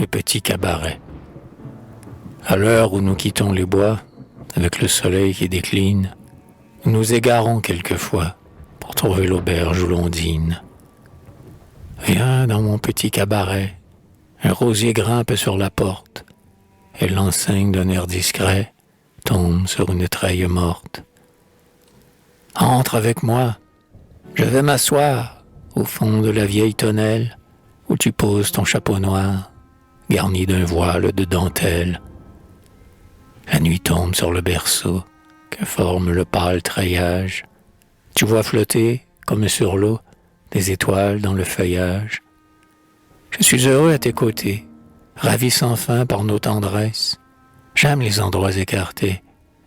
le petit cabaret. À l'heure où nous quittons les bois, avec le soleil qui décline, nous nous égarons quelquefois pour trouver l'auberge où l'on dîne. Viens dans mon petit cabaret, un rosier grimpe sur la porte, et l'enseigne d'un air discret tombe sur une treille morte. Entre avec moi, je vais m'asseoir au fond de la vieille tonnelle où tu poses ton chapeau noir, garni d'un voile de dentelle. La nuit tombe sur le berceau que forme le pâle treillage. Tu vois flotter, comme sur l'eau, des étoiles dans le feuillage. Je suis heureux à tes côtés, ravi sans fin par nos tendresses. J'aime les endroits écartés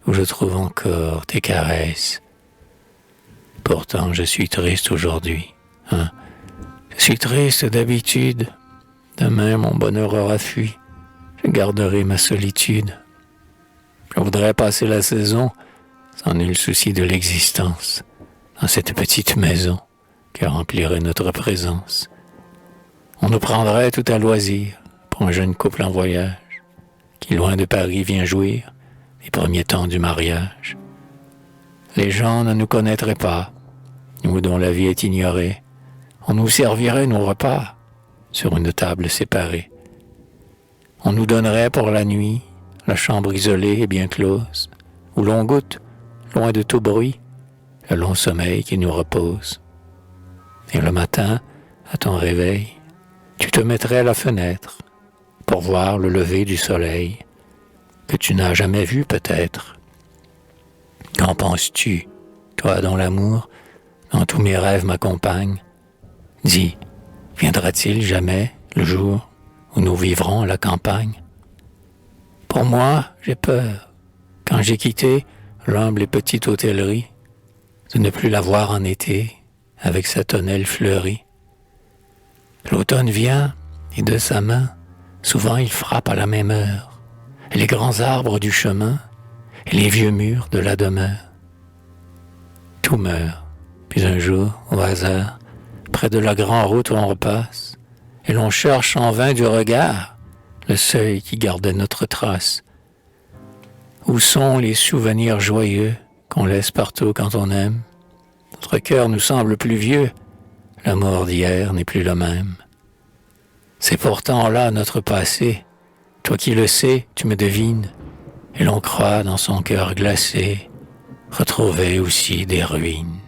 où je trouve encore tes caresses. Pourtant, je suis triste aujourd'hui. Je suis triste d'habitude. Demain, mon bonheur aura fui. Je garderai ma solitude. Je voudrais passer la saison sans nul souci de l'existence, dans cette petite maison qui remplirait notre présence. On nous prendrait tout à loisir pour un jeune couple en voyage, qui loin de Paris vient jouir les premiers temps du mariage. Les gens ne nous connaîtraient pas, nous dont la vie est ignorée. On nous servirait nos repas sur une table séparée. On nous donnerait pour la nuit la chambre isolée et bien close, où l'on goûte, loin de tout bruit, le long sommeil qui nous repose. Et le matin, à ton réveil, tu te mettrais à la fenêtre pour voir le lever du soleil que tu n'as jamais vu peut-être. Qu'en penses-tu, toi dont l'amour, dans tous mes rêves m'accompagne? Dis, viendra-t-il jamais le jour où nous vivrons à la campagne? Pour moi, j'ai peur, quand j'ai quitté l'humble et petite hôtellerie, de ne plus la voir en été, avec sa tonnelle fleurie. L'automne vient, et de sa main, souvent il frappe à la même heure, les grands arbres du chemin, et les vieux murs de la demeure. Tout meurt, puis un jour, au hasard, près de la grande route où on repasse, et l'on cherche en vain du regard le seuil qui gardait notre trace. Où sont les souvenirs joyeux qu'on laisse partout quand on aime? Notre cœur nous semble plus vieux, l'amour d'hier n'est plus le même. C'est pourtant là notre passé, toi qui le sais, tu me devines, et l'on croit dans son cœur glacé retrouver aussi des ruines.